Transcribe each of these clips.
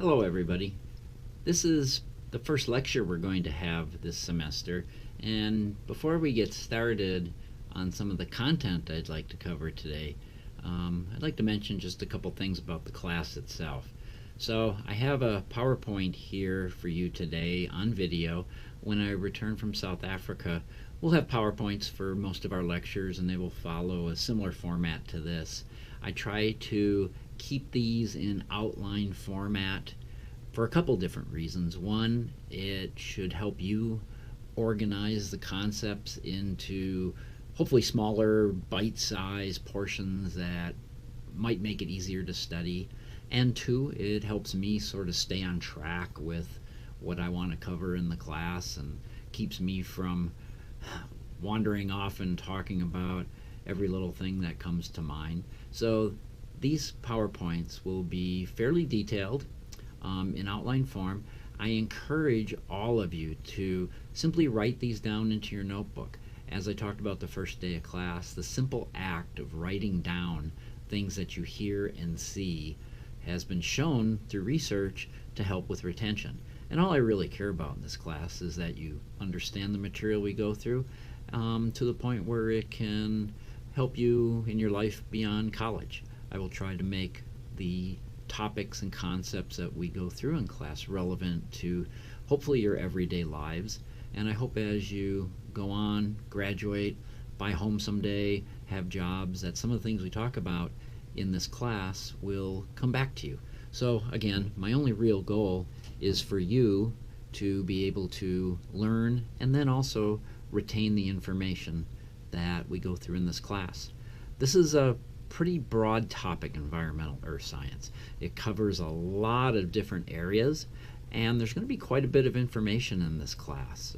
Hello, everybody. This is the first lecture we're going to have this semester, and before we get started on some of the content I'd like to cover today, I'd like to mention just a couple things about the class itself. So I have a PowerPoint here for you today on video. When I return from South Africa, we'll have PowerPoints for most of our lectures, and they will follow a similar format to this. I try to keep these in outline format for a couple different reasons. One, it should help you organize the concepts into hopefully smaller bite-sized portions that might make it easier to study. And two, it helps me sort of stay on track with what I want to cover in the class and keeps me from wandering off and talking about every little thing that comes to mind. So these PowerPoints will be fairly detailed in outline form. I encourage all of you to simply write these down into your notebook. As I talked about the first day of class, the simple act of writing down things that you hear and see has been shown through research to help with retention. And all I really care about in this class is that you understand the material we go through to the point where it can help you in your life beyond college. I will try to make the topics and concepts that we go through in class relevant to hopefully your everyday lives. And I hope as you go on, graduate, buy a home someday, have jobs, that some of the things we talk about in this class will come back to you. So again, my only real goal is for you to be able to learn and then also retain the information that we go through in this class. This is a pretty broad topic, environmental earth science. It covers a lot of different areas, and there's going to be quite a bit of information in this class.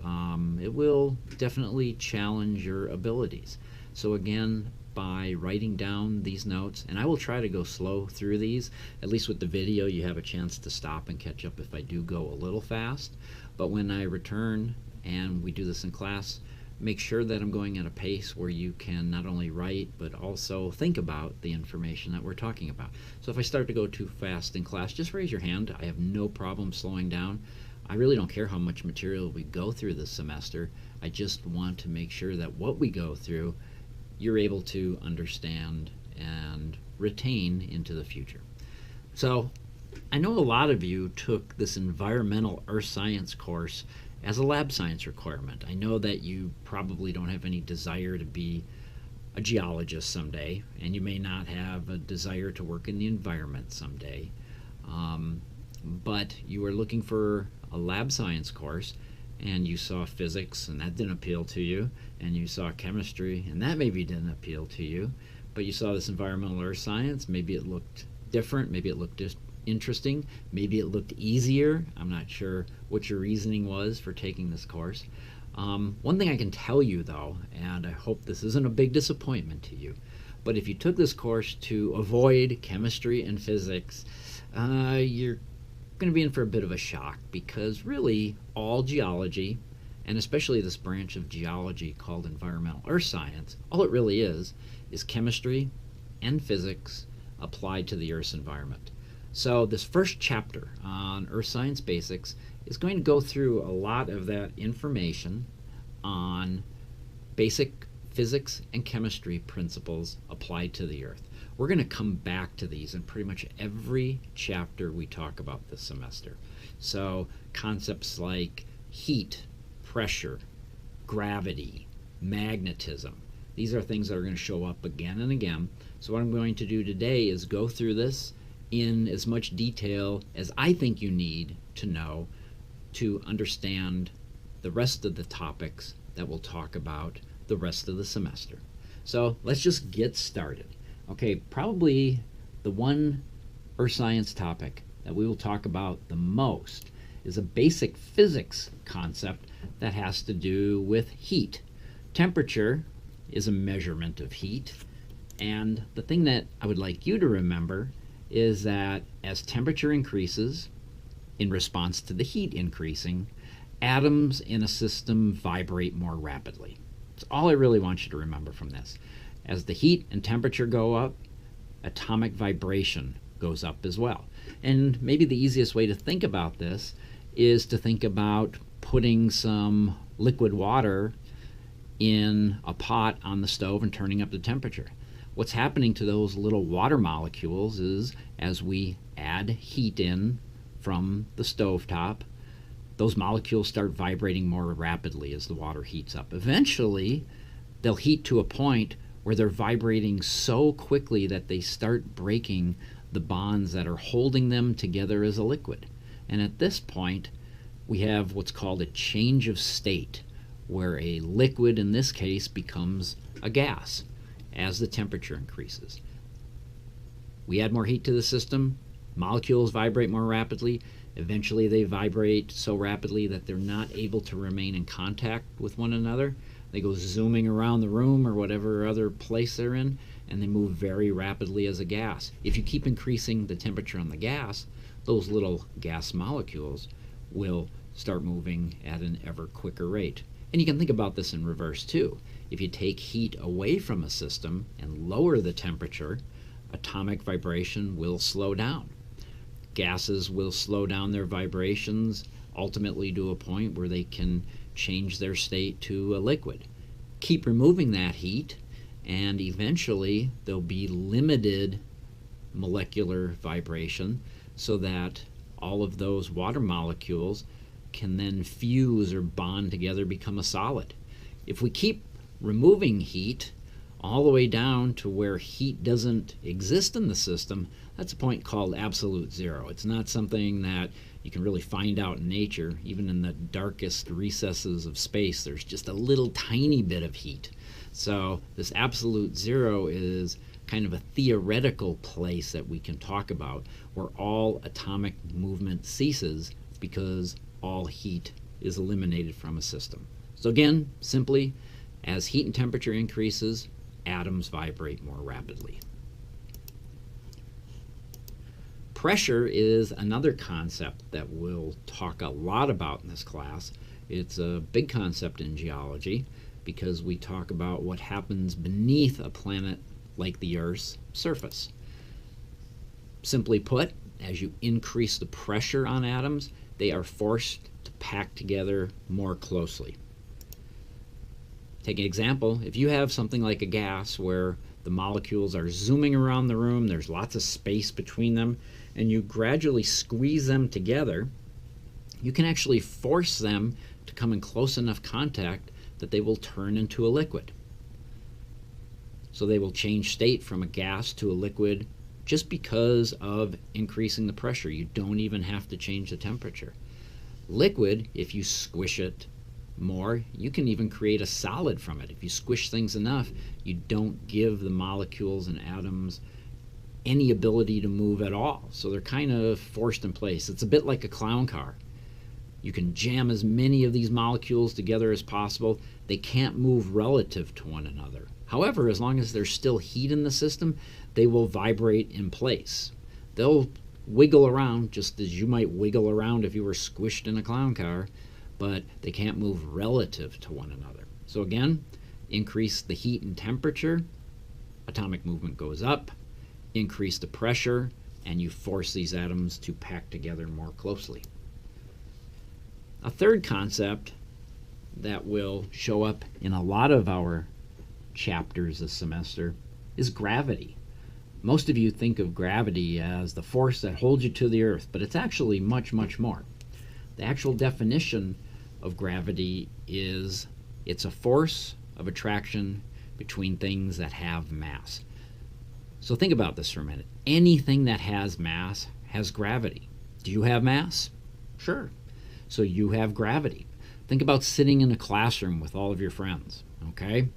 It will definitely challenge your abilities. So again, by writing down these notes, and I will try to go slow through these, at least with the video you have a chance to stop and catch up if I do go a little fast. But when I return and we do this in class, make sure that I'm going at a pace where you can not only write but also think about the information that we're talking about. So if I start to go too fast in class, just raise your hand. I have no problem slowing down. I really don't care how much material we go through this semester. I just want to make sure that what we go through you're able to understand and retain into the future. So I know a lot of you took this environmental earth science course as a lab science requirement. I know that you probably don't have any desire to be a geologist someday, and you may not have a desire to work in the environment someday, but you were looking for a lab science course, and you saw physics and that didn't appeal to you, and you saw chemistry and that maybe didn't appeal to you, but you saw this environmental earth science. Maybe it looked different, maybe it looked just interesting, maybe it looked easier. I'm not sure what your reasoning was for taking this course. One thing I can tell you though, and I hope this isn't a big disappointment to you, but if you took this course to avoid chemistry and physics, you're going to be in for a bit of a shock, because really all geology, and especially this branch of geology called environmental earth science, all it really is chemistry and physics applied to the Earth's environment. So this first chapter on earth science basics is going to go through a lot of that information on basic physics and chemistry principles applied to the Earth. We're going to come back to these in pretty much every chapter we talk about this semester. So concepts like heat, pressure, gravity, magnetism, these are things that are going to show up again and again. So what I'm going to do today is go through this in as much detail as I think you need to know to understand the rest of the topics that we'll talk about the rest of the semester. So let's just get started. Okay, probably the one earth science topic that we will talk about the most is a basic physics concept that has to do with heat. Temperature is a measurement of heat, and the thing that I would like you to remember is that as temperature increases in response to the heat increasing, atoms in a system vibrate more rapidly. That's all I really want you to remember from this. As the heat and temperature go up, atomic vibration goes up as well. And maybe the easiest way to think about this is to think about putting some liquid water in a pot on the stove and turning up the temperature. What's happening to those little water molecules is, as we add heat in from the stovetop, those molecules start vibrating more rapidly as the water heats up. Eventually, they'll heat to a point where they're vibrating so quickly that they start breaking the bonds that are holding them together as a liquid. And at this point, we have what's called a change of state, where a liquid, in this case, becomes a gas as the temperature increases. We add more heat to the system, molecules vibrate more rapidly. Eventually they vibrate so rapidly that they're not able to remain in contact with one another. They go zooming around the room or whatever other place they're in, and they move very rapidly as a gas. If you keep increasing the temperature on the gas, those little gas molecules will start moving at an ever quicker rate. And you can think about this in reverse too. If you take heat away from a system and lower the temperature, atomic vibration will slow down. Gases will slow down their vibrations, ultimately to a point where they can change their state to a liquid. Keep removing that heat, and eventually there'll be limited molecular vibration so that all of those water molecules can then fuse or bond together, become a solid. If we keep removing heat all the way down to where heat doesn't exist in the system, that's a point called absolute zero. It's not something that you can really find out in nature. Even in the darkest recesses of space, there's just a little tiny bit of heat. So this absolute zero is kind of a theoretical place that we can talk about, where all atomic movement ceases because all heat is eliminated from a system. So again, simply, as heat and temperature increases, atoms vibrate more rapidly. Pressure is another concept that we'll talk a lot about in this class. It's a big concept in geology because we talk about what happens beneath a planet like the Earth's surface. Simply put, as you increase the pressure on atoms, they are forced to pack together more closely. Take an example. If you have something like a gas where the molecules are zooming around the room, there's lots of space between them, and you gradually squeeze them together, you can actually force them to come in close enough contact that they will turn into a liquid. So they will change state from a gas to a liquid just because of increasing the pressure. You don't even have to change the temperature. Liquid, if you squish it more, you can even create a solid from it. If you squish things enough, you don't give the molecules and atoms any ability to move at all. So they're kind of forced in place. It's a bit like a clown car. You can jam as many of these molecules together as possible. They can't move relative to one another. However, as long as there's still heat in the system, they will vibrate in place. They'll wiggle around just as you might wiggle around if you were squished in a clown car, but they can't move relative to one another. So again, increase the heat and temperature, atomic movement goes up. Increase the pressure, and you force these atoms to pack together more closely. A third concept that will show up in a lot of our chapters this semester is gravity. Most of you think of gravity as the force that holds you to the earth, but it's actually much, much more. The actual definition of gravity is it's a force of attraction between things that have mass. So think about this for a minute. Anything that has mass has gravity. Do you have mass? Sure. So you have gravity. Think about sitting in a classroom with all of your friends, okay?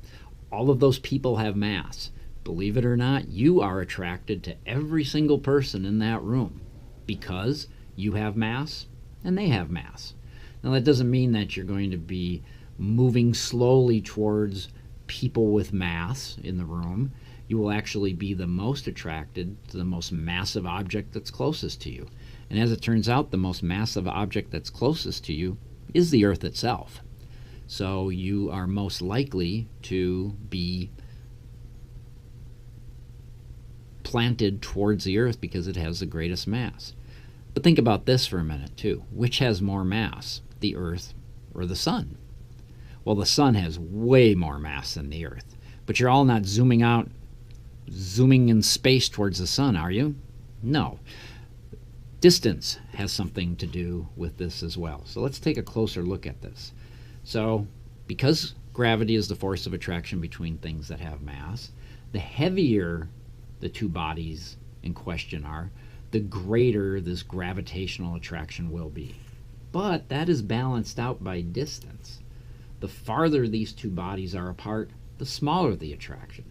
All of those people have mass. Believe it or not, you are attracted to every single person in that room because you have mass and they have mass. Now that doesn't mean that you're going to be moving slowly towards people with mass in the room. You will actually be the most attracted to the most massive object that's closest to you. And as it turns out, the most massive object that's closest to you is the Earth itself. So you are most likely to be planted towards the Earth because it has the greatest mass. But think about this for a minute, too. Which has more mass, the Earth or the Sun? Well, the Sun has way more mass than the Earth. But you're all not zooming in space towards the Sun, are you? No. Distance has something to do with this as well. So let's take a closer look at this. So because gravity is the force of attraction between things that have mass, the heavier the two bodies in question are, the greater this gravitational attraction will be. But that is balanced out by distance. The farther these two bodies are apart, the smaller the attraction.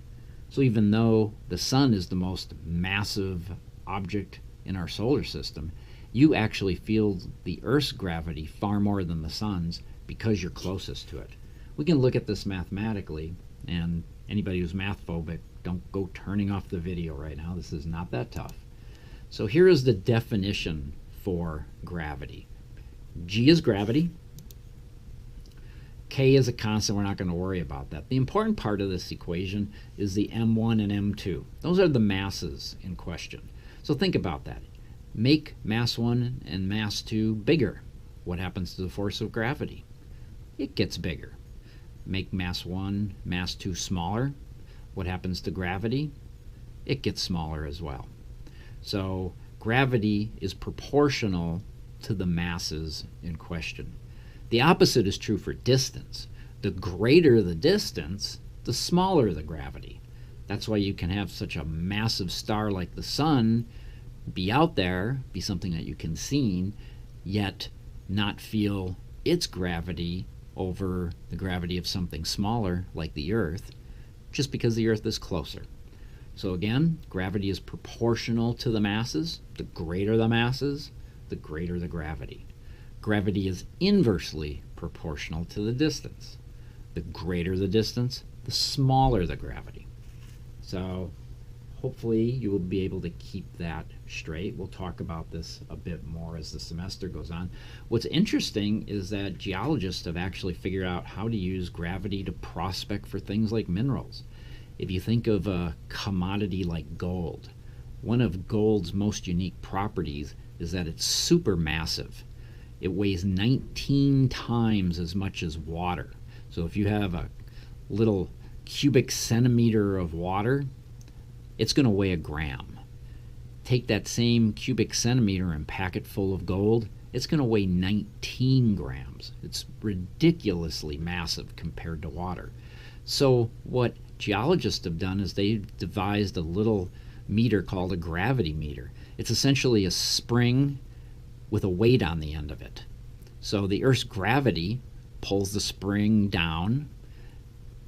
So even though the Sun is the most massive object in our solar system, you actually feel the Earth's gravity far more than the Sun's because you're closest to it. We can look at this mathematically, and anybody who's math phobic, don't go turning off the video right now. This is not that tough. So here is the definition for gravity. G is gravity. K is a constant. We're not going to worry about that. The important part of this equation is the M1 and M2. Those are the masses in question. So think about that. Make mass 1 and mass 2 bigger. What happens to the force of gravity? It gets bigger. Make mass 1, mass 2 smaller. What happens to gravity? It gets smaller as well. So gravity is proportional to the masses in question. The opposite is true for distance. The greater the distance, the smaller the gravity. That's why you can have such a massive star like the Sun be out there, be something that you can see, yet not feel its gravity over the gravity of something smaller like the Earth, just because the Earth is closer. So again, gravity is proportional to the masses. The greater the masses, the greater the gravity. Gravity is inversely proportional to the distance. The greater the distance, the smaller the gravity. So hopefully you will be able to keep that straight. We'll talk about this a bit more as the semester goes on. What's interesting is that geologists have actually figured out how to use gravity to prospect for things like minerals. If you think of a commodity like gold, one of gold's most unique properties is that it's supermassive. It weighs 19 times as much as water. So if you have a little cubic centimeter of water, it's going to weigh a gram. Take that same cubic centimeter and pack it full of gold, it's going to weigh 19 grams. It's ridiculously massive compared to water. So what geologists have done is they've devised a little meter called a gravity meter. It's essentially a spring with a weight on the end of it. So the Earth's gravity pulls the spring down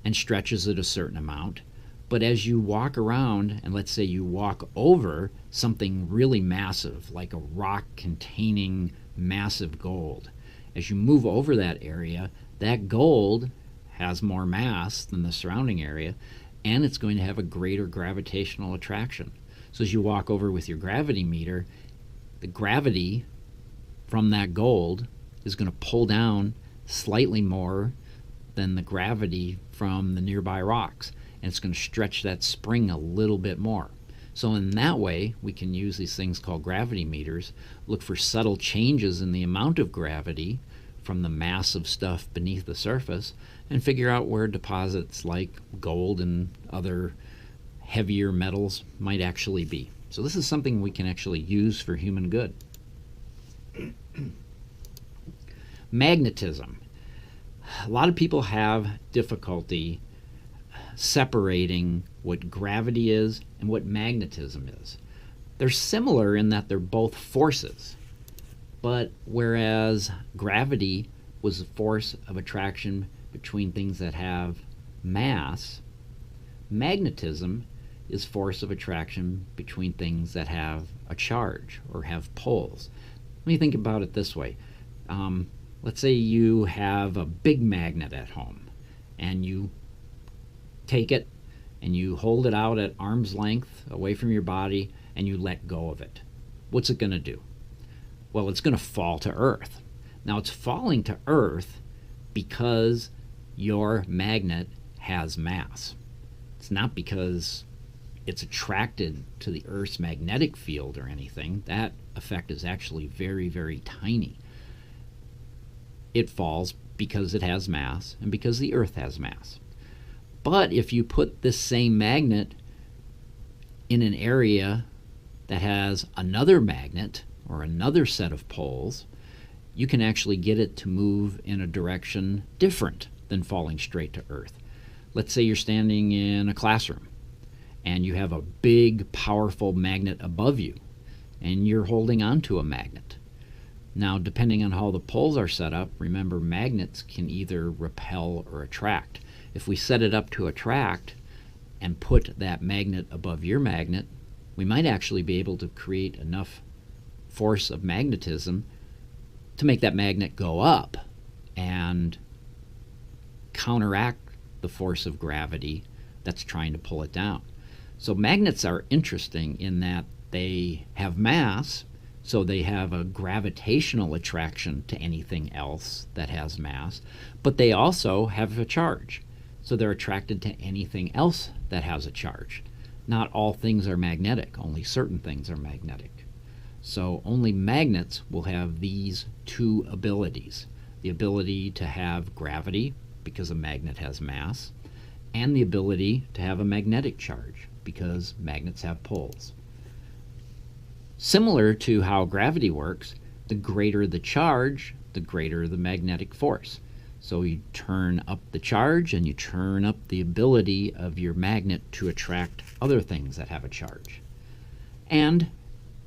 and stretches it a certain amount. But as you walk around, and let's say you walk over something really massive, like a rock containing massive gold, as you move over that area, that gold has more mass than the surrounding area, and it's going to have a greater gravitational attraction. So as you walk over with your gravity meter, the gravity from that gold is going to pull down slightly more than the gravity from the nearby rocks, and it's going to stretch that spring a little bit more. So in that way, we can use these things called gravity meters, look for subtle changes in the amount of gravity from the mass of stuff beneath the surface, and figure out where deposits like gold and other heavier metals might actually be. So this is something we can actually use for human good. Magnetism. A lot of people have difficulty separating what gravity is and what magnetism is. They're similar in that they're both forces, but whereas gravity was the force of attraction between things that have mass, magnetism is force of attraction between things that have a charge or have poles. Let me think about it this way. Let's say you have a big magnet at home, and you take it and you hold it out at arm's length away from your body, and you let go of it. What's it going to do? Well, it's going to fall to Earth. Now, it's falling to Earth because your magnet has mass. It's not because it's attracted to the Earth's magnetic field or anything. That effect is actually very, very tiny. It falls because it has mass and because the Earth has mass. But if you put this same magnet in an area that has another magnet or another set of poles, you can actually get it to move in a direction different than falling straight to Earth. Let's say you're standing in a classroom and you have a big, powerful magnet above you, and you're holding onto a magnet. Now, depending on how the poles are set up, remember, magnets can either repel or attract. If we set it up to attract and put that magnet above your magnet, we might actually be able to create enough force of magnetism to make that magnet go up and counteract the force of gravity that's trying to pull it down. So magnets are interesting in that they have mass, so they have a gravitational attraction to anything else that has mass, but they also have a charge. So they're attracted to anything else that has a charge. Not all things are magnetic, only certain things are magnetic. So only magnets will have these two abilities. The ability to have gravity, because a magnet has mass, and the ability to have a magnetic charge, because magnets have poles. Similar to how gravity works, the greater the charge, the greater the magnetic force. So you turn up the charge and you turn up the ability of your magnet to attract other things that have a charge. And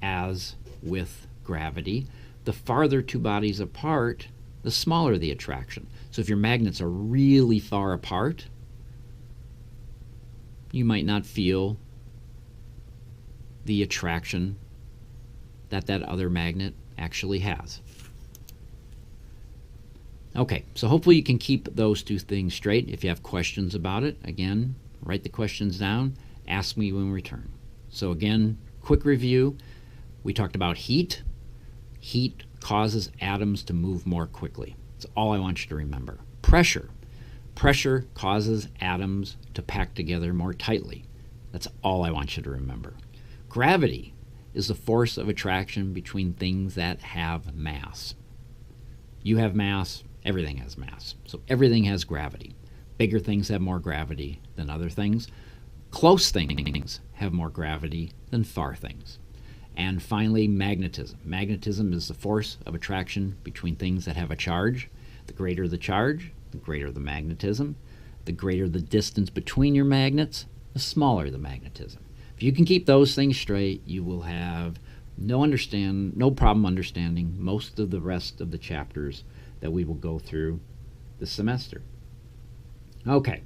as with gravity, the farther two bodies apart, the smaller the attraction. So if your magnets are really far apart, you might not feel the attraction that that other magnet actually has. Okay, so hopefully you can keep those two things straight. If you have questions about it, again, write the questions down, ask me when we return. So again, quick review. We talked about heat. Heat causes atoms to move more quickly. That's all I want you to remember. Pressure. Pressure causes atoms to pack together more tightly. That's all I want you to remember. Gravity is the force of attraction between things that have mass. You have mass, everything has mass. So everything has gravity. Bigger things have more gravity than other things. Close things have more gravity than far things. And finally, magnetism. Magnetism is the force of attraction between things that have a charge. The greater the charge, the greater the magnetism. The greater the distance between your magnets, the smaller the magnetism. If you can keep those things straight, you will have no problem understanding most of the rest of the chapters that we will go through this semester. Okay,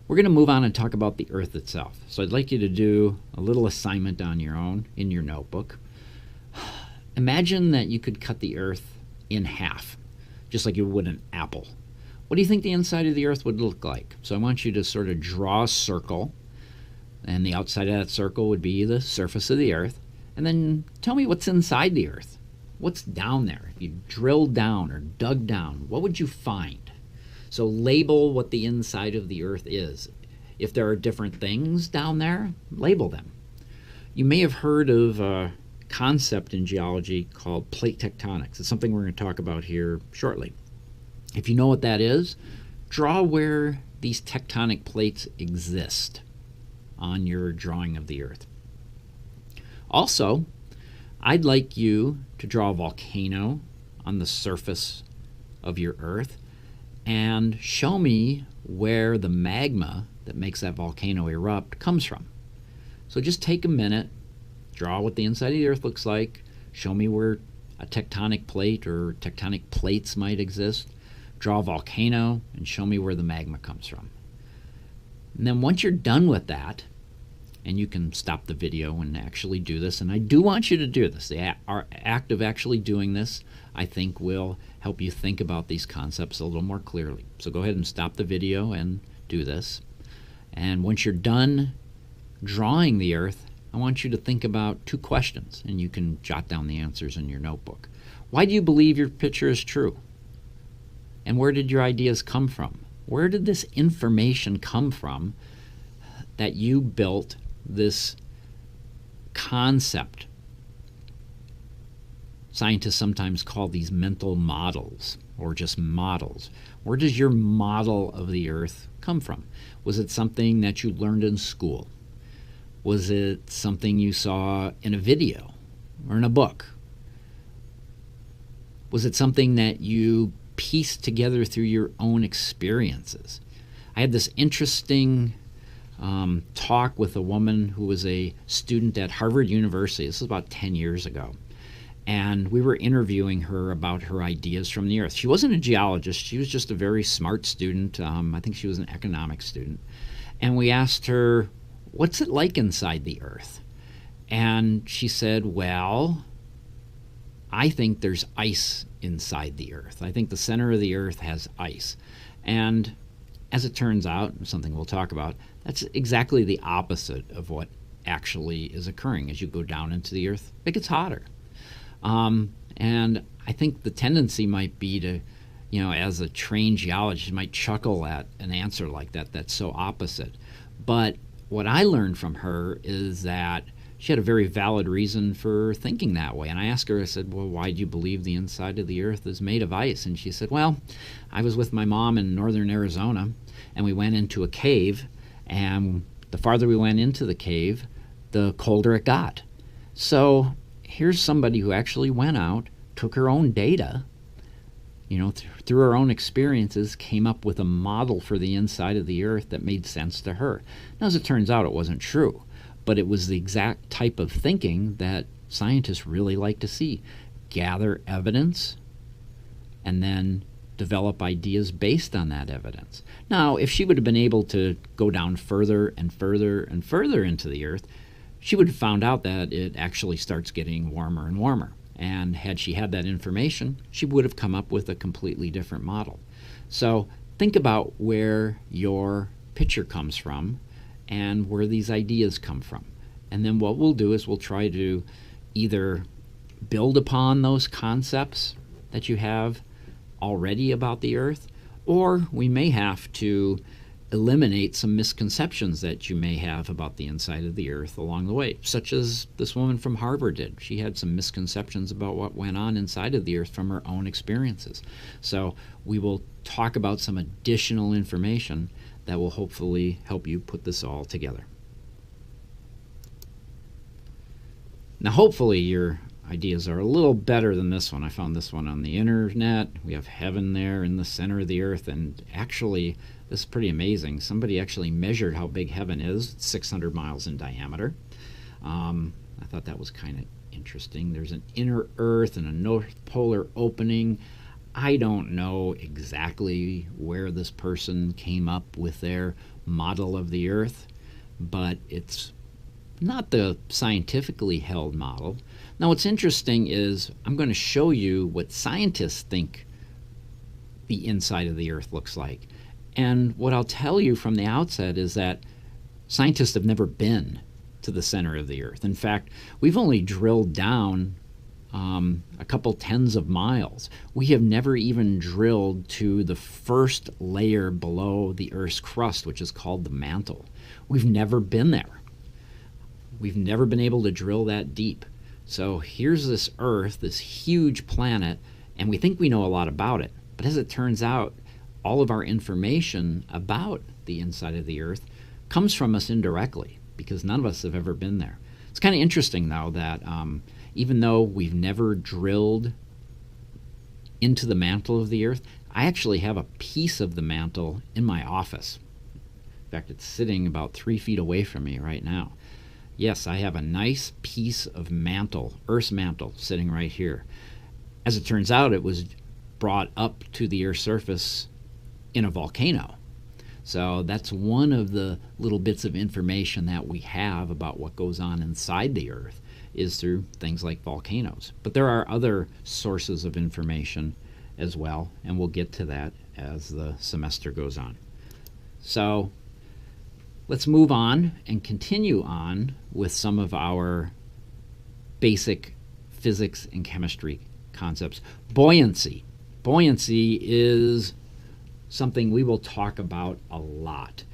we're going to move on and talk about the Earth itself. So I'd like you to do a little assignment on your own in your notebook. Imagine that you could cut the Earth in half, just like you would an apple. What do you think the inside of the Earth would look like? So I want you to sort of draw a circle, and the outside of that circle would be the surface of the Earth. And then tell me what's inside the Earth. What's down there? If you drilled down or dug down, what would you find? So label what the inside of the Earth is. If there are different things down there, label them. You may have heard of a concept in geology called plate tectonics. It's something we're going to talk about here shortly. If you know what that is, draw where these tectonic plates exist on your drawing of the Earth. Also, I'd like you to draw a volcano on the surface of your Earth and show me where the magma that makes that volcano erupt comes from. So just take a minute, draw what the inside of the Earth looks like, show me where a tectonic plate or tectonic plates might exist, draw a volcano, and show me where the magma comes from. And then once you're done with that, and you can stop the video and actually do this, and I do want you to do this. Our act of actually doing this, I think, will help you think about these concepts a little more clearly. So go ahead and stop the video and do this. And once you're done drawing the Earth, I want you to think about two questions, and you can jot down the answers in your notebook. Why do you believe your picture is true? And where did your ideas come from? Where did this information come from that you built this concept. Scientists sometimes call these mental models or just models. Where does your model of the Earth come from? Was it something that you learned in school? Was it something you saw in a video or in a book? Was it something that you pieced together through your own experiences? I had this interesting talk with a woman who was a student at Harvard University. This was about 10 years ago. And we were interviewing her about her ideas from the Earth. She wasn't a geologist. She was just a very smart student. I think she was an economics student. And we asked her, what's it like inside the Earth? And she said, well, I think there's ice inside the Earth. I think the center of the Earth has ice. And as it turns out, something we'll talk about, that's exactly the opposite of what actually is occurring. As you go down into the Earth, it gets hotter. And I think the tendency might be to, as a trained geologist, you might chuckle at an answer like that that's so opposite. But what I learned from her is that she had a very valid reason for thinking that way. And I asked her, I said, well, why do you believe the inside of the Earth is made of ice? And she said, well, I was with my mom in northern Arizona, and we went into a cave, and the farther we went into the cave, the colder it got. So here's somebody who actually went out, took her own data, through her own experiences, came up with a model for the inside of the Earth that made sense to her. Now, as it turns out, it wasn't true, but it was the exact type of thinking that scientists really like to see. Gather evidence and then develop ideas based on that evidence. Now, if she would have been able to go down further and further and further into the Earth, she would have found out that it actually starts getting warmer and warmer. And had she had that information, she would have come up with a completely different model. So think about where your picture comes from and where these ideas come from. And then what we'll do is we'll try to either build upon those concepts that you have already about the Earth, or we may have to eliminate some misconceptions that you may have about the inside of the Earth along the way, such as this woman from Harvard did. She had some misconceptions about what went on inside of the Earth from her own experiences. So we will talk about some additional information that will hopefully help you put this all together. Now, hopefully your ideas are a little better than this one. I found this one on the internet. We have heaven there in the center of the Earth, and actually this is pretty amazing. Somebody actually measured how big heaven is. It's 600 miles in diameter. I thought that was kind of interesting. There's an inner Earth and a North Polar opening. I don't know exactly where this person came up with their model of the Earth, but it's not the scientifically held model. Now, what's interesting is I'm going to show you what scientists think the inside of the Earth looks like. And what I'll tell you from the outset is that scientists have never been to the center of the Earth. In fact, we've only drilled down a couple tens of miles. We have never even drilled to the first layer below the Earth's crust, which is called the mantle. We've never been there. We've never been able to drill that deep. So here's this Earth, this huge planet, and we think we know a lot about it. But as it turns out, all of our information about the inside of the Earth comes from us indirectly, because none of us have ever been there. It's kind of interesting, though, that even though we've never drilled into the mantle of the Earth, I actually have a piece of the mantle in my office. In fact, it's sitting about 3 feet away from me right now. Yes, I have a nice piece of mantle, Earth's mantle, sitting right here. As it turns out, it was brought up to the Earth's surface in a volcano. So that's one of the little bits of information that we have about what goes on inside the Earth, is through things like volcanoes. But there are other sources of information as well, and we'll get to that as the semester goes on. So let's move on and continue on with some of our basic physics and chemistry concepts. Buoyancy. Buoyancy is something we will talk about a lot.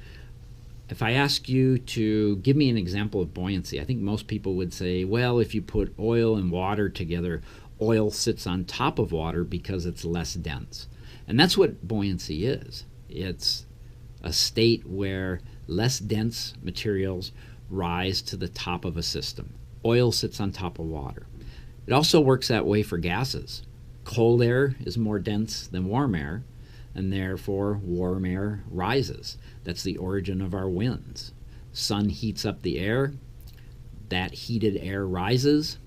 if I ask you to give me an example of buoyancy, I think most people would say, well, if you put oil and water together, oil sits on top of water because it's less dense. And that's what buoyancy is. It's a state where less dense materials rise to the top of a system. Oil sits on top of water. It also works that way for gases. Cold air is more dense than warm air, and therefore warm air rises. That's the origin of our winds. Sun heats up the air, that heated air rises.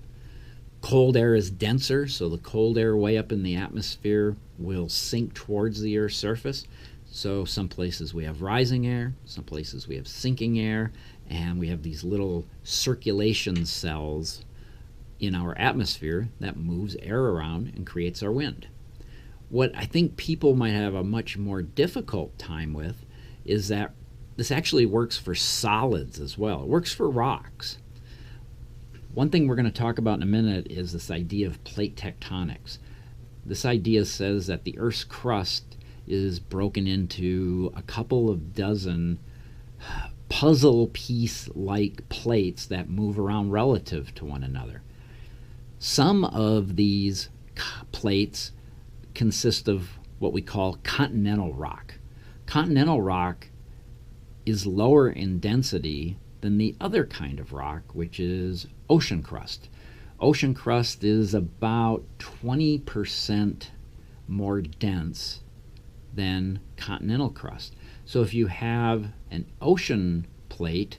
Cold air is denser, so the cold air way up in the atmosphere will sink towards the Earth's surface. So some places we have rising air, some places we have sinking air, and we have these little circulation cells in our atmosphere that moves air around and creates our wind. What I think people might have a much more difficult time with is that this actually works for solids as well. It works for rocks. One thing we're going to talk about in a minute is this idea of plate tectonics. This idea says that the Earth's crust is broken into a couple of dozen puzzle piece-like plates that move around relative to one another. Some of these plates consist of what we call continental rock. Continental rock is lower in density than the other kind of rock, which is ocean crust. Ocean crust is about 20% more dense than continental crust. So if you have an ocean plate,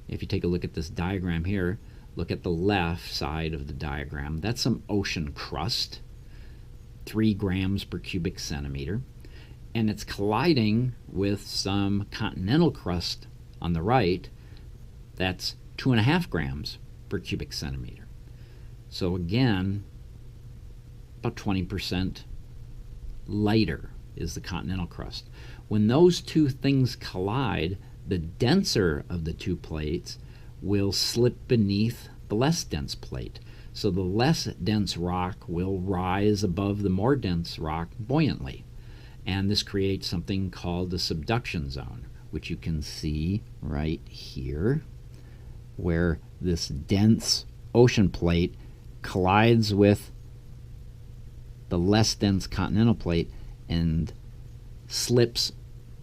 if you take a look at this diagram here, look at the left side of the diagram, that's some ocean crust, 3 grams per cubic centimeter, and it's colliding with some continental crust on the right, that's 2.5 grams per cubic centimeter. So again, about 20% lighter is the continental crust. When those two things collide, the denser of the two plates will slip beneath the less dense plate. So the less dense rock will rise above the more dense rock buoyantly. And this creates something called the subduction zone, which you can see right here, where this dense ocean plate collides with the less dense continental plate and slips,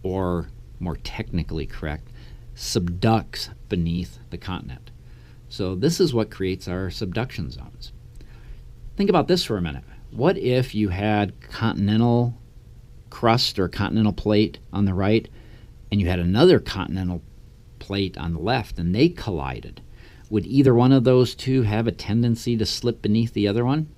or more technically correct, subducts beneath the continent. So this is what creates our subduction zones. Think about this for a minute. What if you had continental crust or continental plate on the right, and you had another continental plate on the left, and they collided? Would either one of those two have a tendency to slip beneath the other one?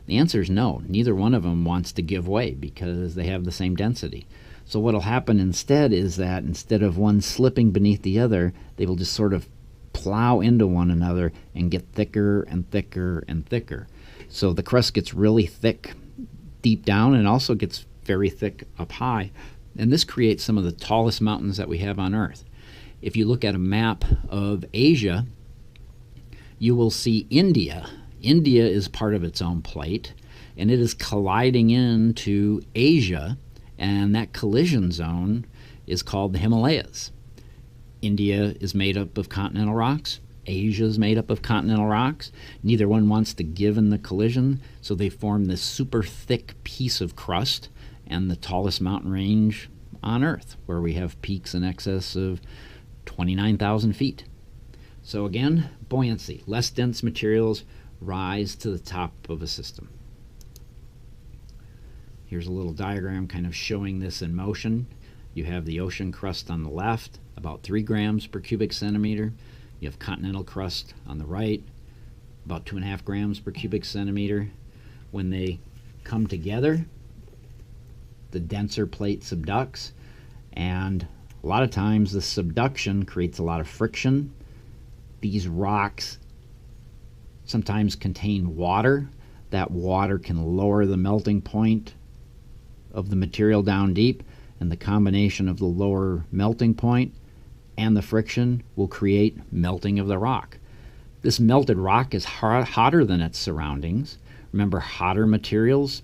The answer is no. Neither one of them wants to give way because they have the same density. So what will happen instead is that instead of one slipping beneath the other, they will just sort of plow into one another and get thicker and thicker and thicker. So the crust gets really thick deep down and also gets very thick up high. And this creates some of the tallest mountains that we have on Earth. If you look at a map of Asia, you will see India. India is part of its own plate, and it is colliding into Asia, and that collision zone is called the Himalayas. India is made up of continental rocks. Asia is made up of continental rocks. Neither one wants to give in the collision, so they form this super thick piece of crust and the tallest mountain range on Earth, where we have peaks in excess of 29,000 feet. So again, buoyancy. Less dense materials rise to the top of a system. Here's a little diagram kind of showing this in motion. You have the ocean crust on the left, about 3 grams per cubic centimeter. You have continental crust on the right, about 2.5 grams per cubic centimeter. When they come together, the denser plate subducts, and a lot of times the subduction creates a lot of friction. These rocks sometimes contain water. That water can lower the melting point of the material down deep, and the combination of the lower melting point and the friction will create melting of the rock. This melted rock is hotter than its surroundings. Remember, hotter materials,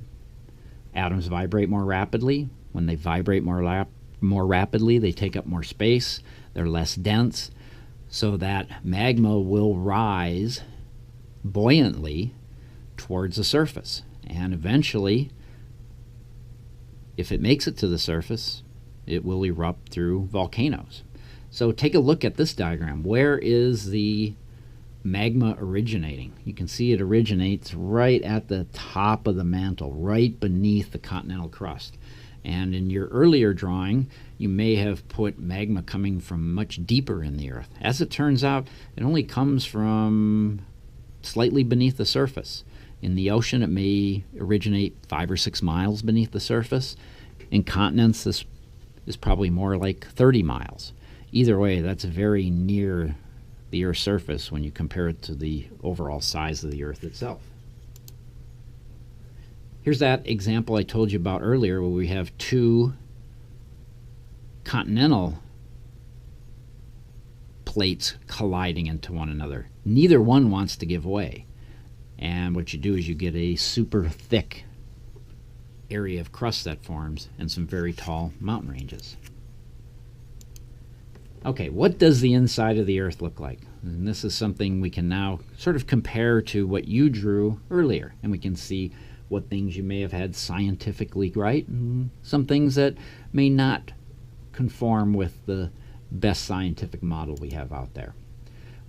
atoms vibrate more rapidly. When they vibrate more rapidly, they take up more space. they're less dense, so that magma will rise buoyantly towards the surface. And eventually, if it makes it to the surface, it will erupt through volcanoes. So take a look at this diagram. Where is the magma originating? You can see it originates right at the top of the mantle, right beneath the continental crust. And in your earlier drawing, you may have put magma coming from much deeper in the earth. As it turns out, it only comes from slightly beneath the surface. In the ocean, it may originate 5 or 6 miles beneath the surface. In continents, this is probably more like 30 miles. Either way, that's very near the Earth's surface when you compare it to the overall size of the Earth itself. Here's that example I told you about earlier, where we have 2 continental plates colliding into one another. Neither one wants to give way. And what you do is you get a super thick area of crust that forms and some very tall mountain ranges. Okay, what does the inside of the Earth look like? And this is something we can now sort of compare to what you drew earlier, and we can see what things you may have had scientifically right and some things that may not conform with the best scientific model we have out there.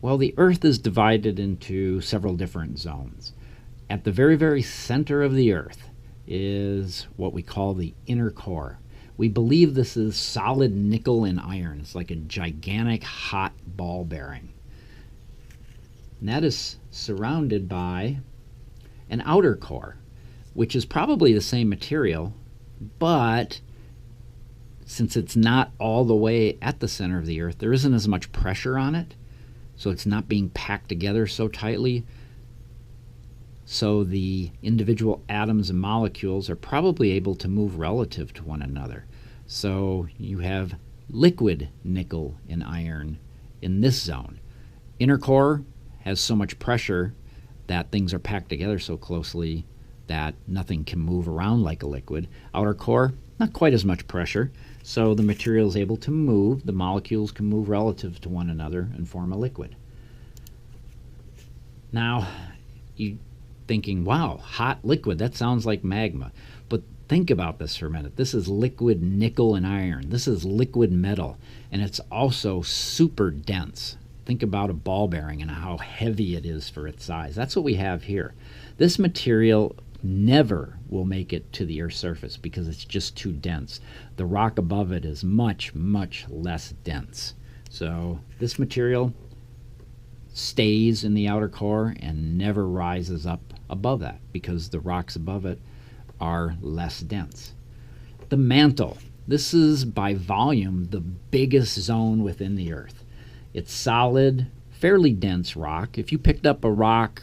Well, the Earth is divided into several different zones. At the very, very center of the Earth is what we call the inner core. We believe this is solid nickel and iron. It's like a gigantic hot ball bearing. And that is surrounded by an outer core, which is probably the same material, but since it's not all the way at the center of the Earth, there isn't as much pressure on it, so it's not being packed together so tightly. So the individual atoms and molecules are probably able to move relative to one another. So you have liquid nickel and iron in this zone. Inner core has so much pressure that things are packed together so closely that nothing can move around like a liquid. Outer core, not quite as much pressure, so the material is able to move. The molecules can move relative to one another and form a liquid. Now, you're thinking, wow, hot liquid, that sounds like magma. But think about this for a minute. This is liquid nickel and iron. This is liquid metal, and it's also super dense. Think about a ball bearing and how heavy it is for its size. That's what we have here. This material never will make it to the Earth's surface because it's just too dense. The rock above it is much, much less dense. So this material stays in the outer core and never rises up above that because the rocks above it are less dense. The mantle. This is by volume the biggest zone within the Earth. It's solid, fairly dense rock. If you picked up a rock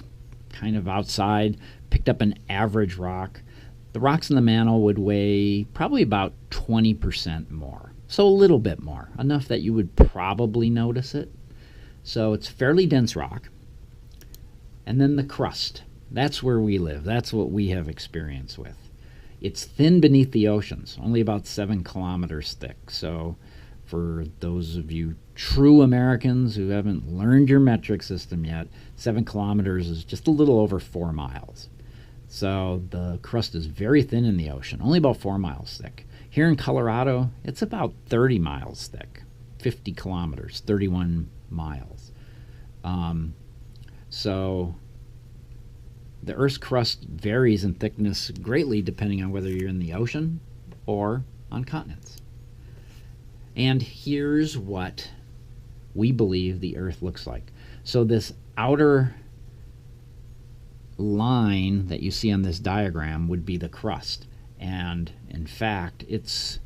kind of outside, picked up an average rock, the rocks in the mantle would weigh probably about 20% more. So a little bit more, enough that you would probably notice it. So it's fairly dense rock. And then the crust. That's where we live. That's what we have experience with. It's thin beneath the oceans, only about 7 kilometers thick. So for those of you true Americans who haven't learned your metric system yet, 7 kilometers is just a little over 4 miles. So the crust is very thin in the ocean, only about 4 miles thick. Here in Colorado, it's about 30 miles thick, 50 kilometers, 31 miles. So the Earth's crust varies in thickness greatly depending on whether you're in the ocean or on continents. And here's what we believe the Earth looks like. So this outer line that you see on this diagram would be the crust. And in fact, it's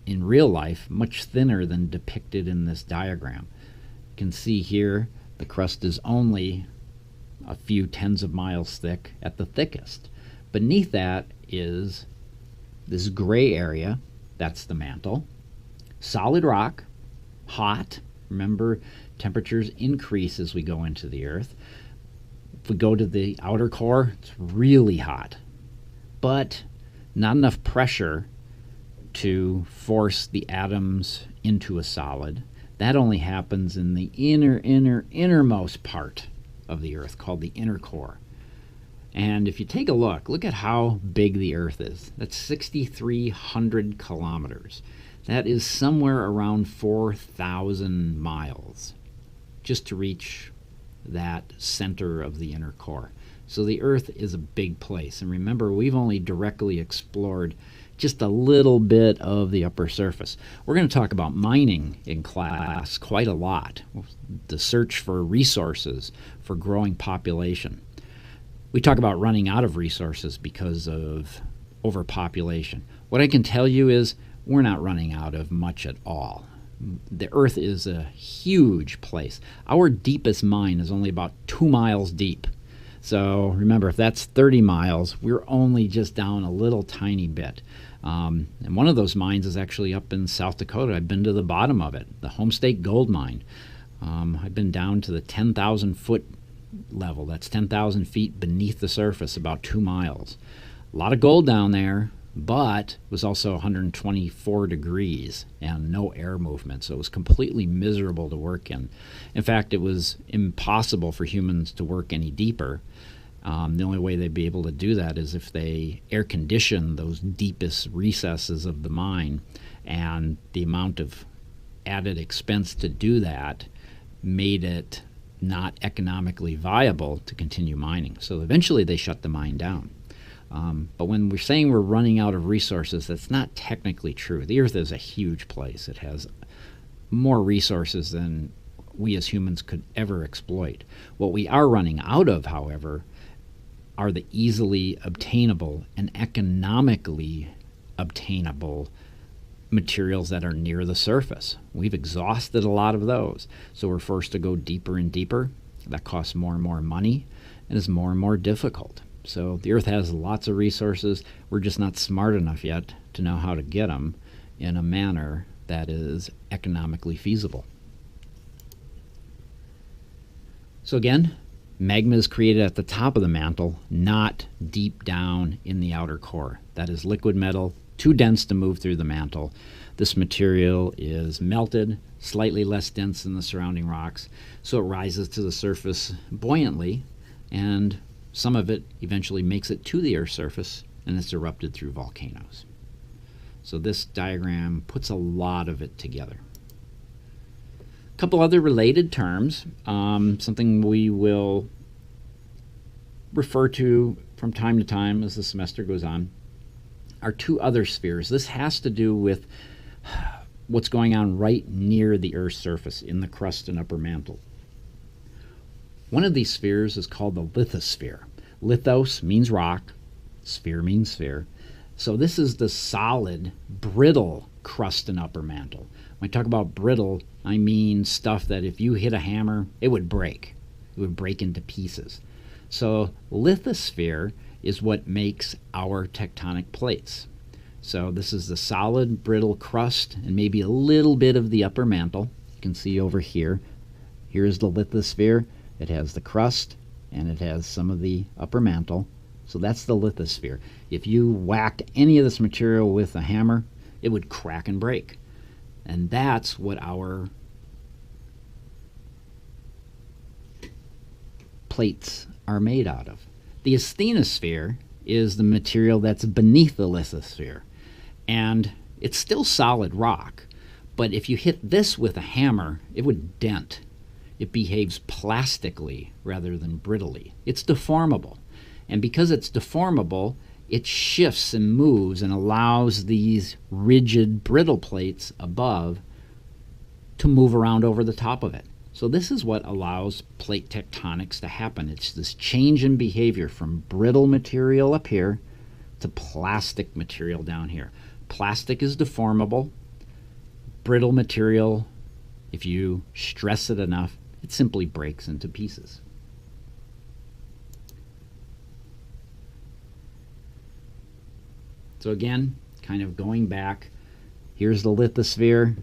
in real life much thinner than depicted in this diagram. You can see here the crust is only a few tens of miles thick at the thickest. Beneath that is this gray area. That's the mantle. Solid rock, hot. Remember, temperatures increase as we go into the Earth. If we go to the outer core, it's really hot, but not enough pressure to force the atoms into a solid. That only happens in the innermost part of the Earth, called the inner core. And if you take a look at how big the Earth is. That's 6,300 kilometers. That is somewhere around 4,000 miles just to reach that center of the inner core. So the Earth is a big place. And remember, we've only directly explored just a little bit of the upper surface. We're going to talk about mining in class quite a lot, the search for resources for growing population. We talk about running out of resources because of overpopulation. What I can tell you is we're not running out of much at all. The Earth is a huge place. Our deepest mine is only about 2 miles deep. So remember, if that's 30 miles, we're only just down a little tiny bit. And one of those mines is actually up in South Dakota. I've been to the bottom of it, the Homestake Gold Mine. I've been down to the 10,000 foot level. That's 10,000 feet beneath the surface, about 2 miles. A lot of gold down there, but it was also 124 degrees and no air movement, so it was completely miserable to work in. In fact, it was impossible for humans to work any deeper. The only way they'd be able to do that is if they air condition those deepest recesses of the mine, and the amount of added expense to do that made it not economically viable to continue mining. So eventually they shut the mine down. But when we're saying we're running out of resources, that's not technically true. The Earth is a huge place. It has more resources than we as humans could ever exploit. What we are running out of, however, are the easily obtainable and economically obtainable materials that are near the surface. We've exhausted a lot of those, so we're forced to go deeper and deeper. That costs more and more money and is more and more difficult. So the Earth has lots of resources. We're just not smart enough yet to know how to get them in a manner that is economically feasible. So again, magma is created at the top of the mantle, not deep down in the outer core. That is liquid metal, too dense to move through the mantle. This material is melted, slightly less dense than the surrounding rocks, so it rises to the surface buoyantly, and some of it eventually makes it to the Earth's surface, and it's erupted through volcanoes. So this diagram puts a lot of it together. A couple other related terms, something we will refer to from time to time as the semester goes on, are two other spheres. This has to do with what's going on right near the Earth's surface in the crust and upper mantle. One of these spheres is called the lithosphere. Lithos means rock, sphere means sphere. So this is the solid, brittle crust and upper mantle. When I talk about brittle, I mean stuff that if you hit a hammer, it would break. It would break into pieces. So lithosphere is what makes our tectonic plates. So this is the solid, brittle crust and maybe a little bit of the upper mantle. You can see over here. Here's the lithosphere. It has the crust and it has some of the upper mantle. So that's the lithosphere. If you whacked any of this material with a hammer, it would crack and break. And that's what our plates are made out of. The asthenosphere is the material that's beneath the lithosphere. And it's still solid rock, but if you hit this with a hammer, it would dent. It behaves plastically rather than brittly. It's deformable. And because it's deformable, it shifts and moves and allows these rigid, brittle plates above to move around over the top of it. So this is what allows plate tectonics to happen. It's this change in behavior from brittle material up here to plastic material down here. Plastic is deformable. Brittle material, if you stress it enough, it simply breaks into pieces. So again, kind of going back, here's the lithosphere.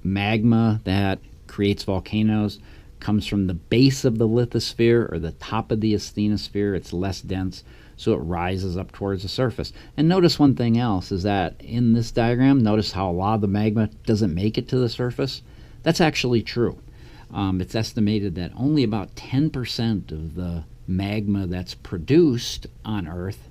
Magma that creates volcanoes comes from the base of the lithosphere or the top of the asthenosphere. It's less dense, so it rises up towards the surface. And notice one thing else is that in this diagram, notice how a lot of the magma doesn't make it to the surface. That's actually true. It's estimated that only about 10% of the magma that's produced on Earth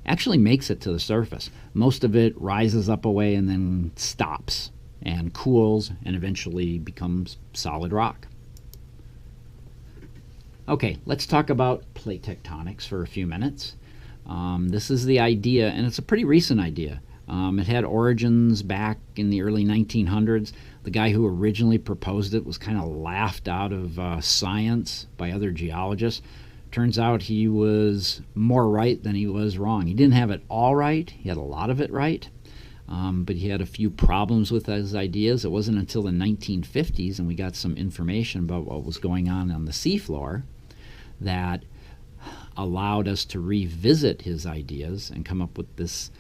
actually makes it to the surface. Most of it rises up away and then stops and cools and eventually becomes solid rock. Okay, let's talk about plate tectonics for a few minutes. This is the idea, and it's a pretty recent idea. It had origins back in the early 1900s. The guy who originally proposed it was kind of laughed out of science by other geologists. Turns out he was more right than he was wrong. He didn't have it all right. He had a lot of it right, but he had a few problems with his ideas. It wasn't until the 1950s, and we got some information about what was going on the seafloor, that allowed us to revisit his ideas and come up with this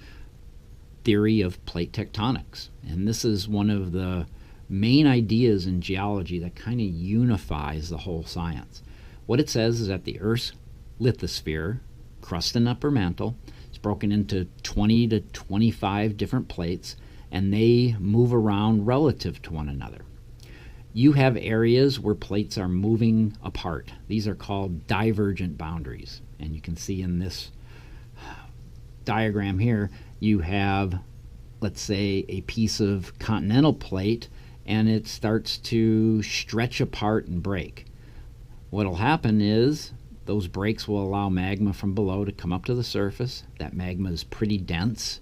theory of plate tectonics. And this is one of the main ideas in geology that kind of unifies the whole science. What it says is that the Earth's lithosphere, crust and upper mantle, is broken into 20 to 25 different plates, and they move around relative to one another. You have areas where plates are moving apart. These are called divergent boundaries. And you can see in this diagram here, you have, let's say, a piece of continental plate, and it starts to stretch apart and break. What'll happen is those breaks will allow magma from below to come up to the surface. That magma is pretty dense.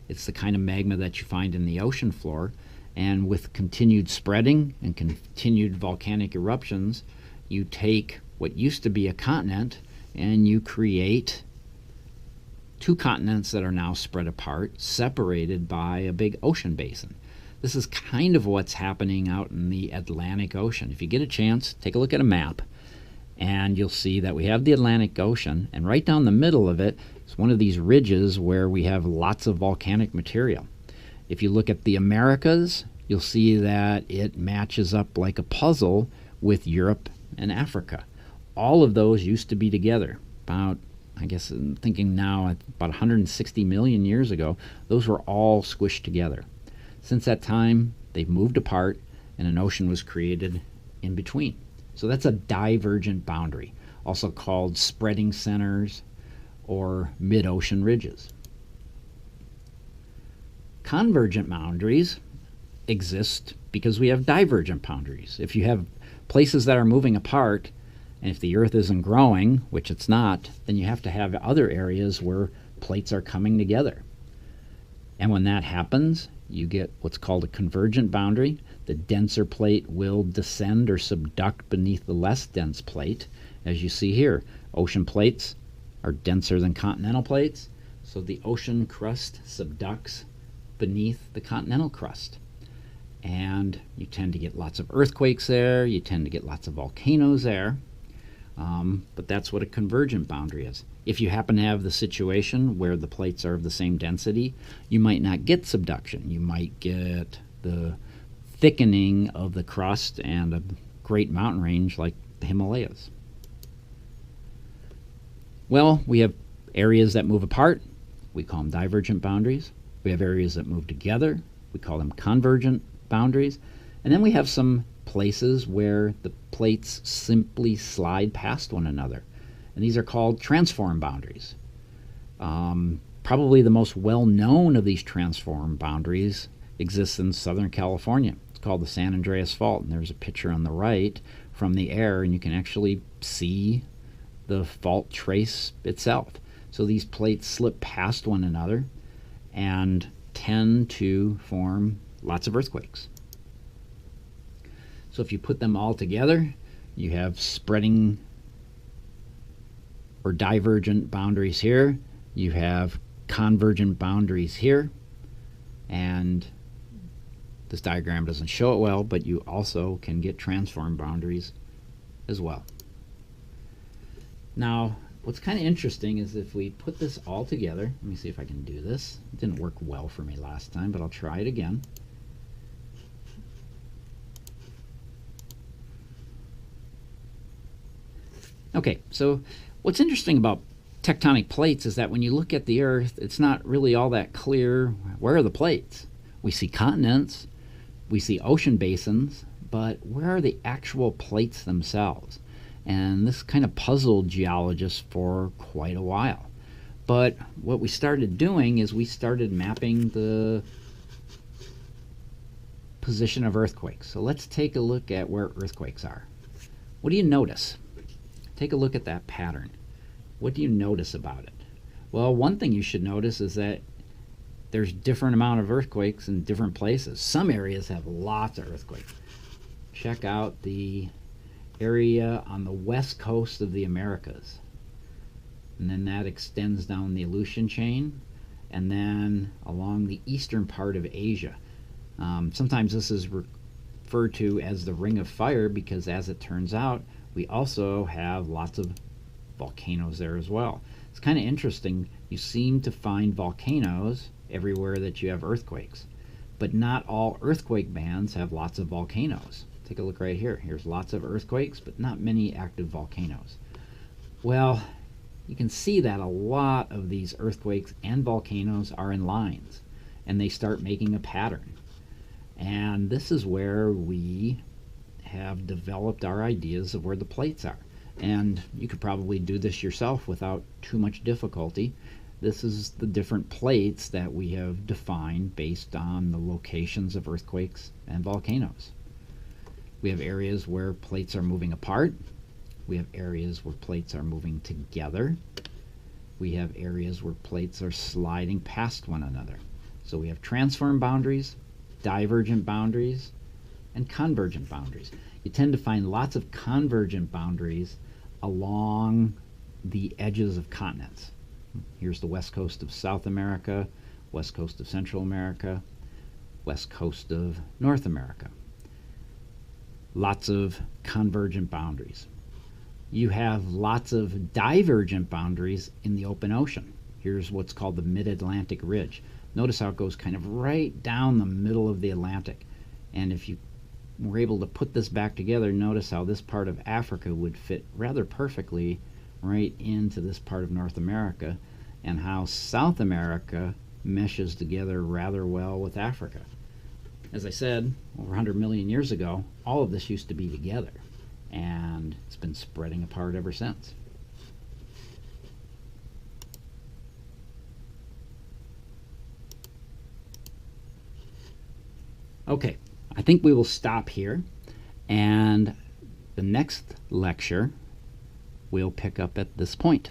It's the kind of magma that you find in the ocean floor. And with continued spreading and continued volcanic eruptions, you take what used to be a continent and you create two continents that are now spread apart, separated by a big ocean basin. This is kind of what's happening out in the Atlantic Ocean. If you get a chance, take a look at a map, and you'll see that we have the Atlantic Ocean, and right down the middle of it is one of these ridges where we have lots of volcanic material. If you look at the Americas, you'll see that it matches up like a puzzle with Europe and Africa. All of those used to be together. About, I guess I'm thinking now, about 160 million years ago, those were all squished together. Since that time, they've moved apart, and an ocean was created in between. So that's a divergent boundary, also called spreading centers or mid-ocean ridges. Convergent boundaries exist because we have divergent boundaries. If you have places that are moving apart, and if the Earth isn't growing, which it's not, then you have to have other areas where plates are coming together. And when that happens, you get what's called a convergent boundary. The denser plate will descend or subduct beneath the less dense plate. As you see here, ocean plates are denser than continental plates, so the ocean crust subducts beneath the continental crust. And you tend to get lots of earthquakes there, you tend to get lots of volcanoes there, but that's what a convergent boundary is. If you happen to have the situation where the plates are of the same density, you might not get subduction. You might get the thickening of the crust and a great mountain range like the Himalayas. Well, we have areas that move apart. We call them divergent boundaries. We have areas that move together. We call them convergent boundaries. And then we have some places where the plates simply slide past one another. And these are called transform boundaries. Probably the most well-known of these transform boundaries exists in Southern California. It's called the San Andreas Fault. And there's a picture on the right from the air, and you can actually see the fault trace itself. So these plates slip past one another and tend to form lots of earthquakes. So if you put them all together, you have spreading or divergent boundaries here, you have convergent boundaries here, and this diagram doesn't show it well, but you also can get transform boundaries as well. Now, what's kind of interesting is if we put this all together, let me see if I can do this. It didn't work well for me last time, but I'll try it again. Okay, so what's interesting about tectonic plates is that when you look at the Earth, it's not really all that clear where are the plates. We see continents, we see ocean basins, but where are the actual plates themselves? And this kind of puzzled geologists for quite a while. But what we started doing is we started mapping the position of earthquakes. So let's take a look at where earthquakes are. What do you notice? Take a look at that pattern. What do you notice about it? Well, one thing you should notice is that there's different amount of earthquakes in different places. Some areas have lots of earthquakes. Check out the area on the west coast of the Americas. And then that extends down the Aleutian chain and then along the eastern part of Asia. Sometimes this is referred to as the Ring of Fire because, as it turns out, we also have lots of volcanoes there as well. It's kind of interesting. You seem to find volcanoes everywhere that you have earthquakes, but not all earthquake bands have lots of volcanoes. Take a look right here. Here's lots of earthquakes, but not many active volcanoes. Well, you can see that a lot of these earthquakes and volcanoes are in lines, and they start making a pattern. And this is where we have developed our ideas of where the plates are. And you could probably do this yourself without too much difficulty. This is the different plates that we have defined based on the locations of earthquakes and volcanoes. We have areas where plates are moving apart. We have areas where plates are moving together. We have areas where plates are sliding past one another. So we have transform boundaries, divergent boundaries, and convergent boundaries. You tend to find lots of convergent boundaries along the edges of continents. Here's the west coast of South America, west coast of Central America, west coast of North America. Lots of convergent boundaries. You have lots of divergent boundaries in the open ocean. Here's what's called the Mid-Atlantic Ridge. Notice how it goes kind of right down the middle of the Atlantic. And if you were able to put this back together, notice how this part of Africa would fit rather perfectly right into this part of North America, and how South America meshes together rather well with Africa. As I said, over 100 million years ago, all of this used to be together, and it's been spreading apart ever since. Okay, I think we will stop here, and the next lecture we'll pick up at this point.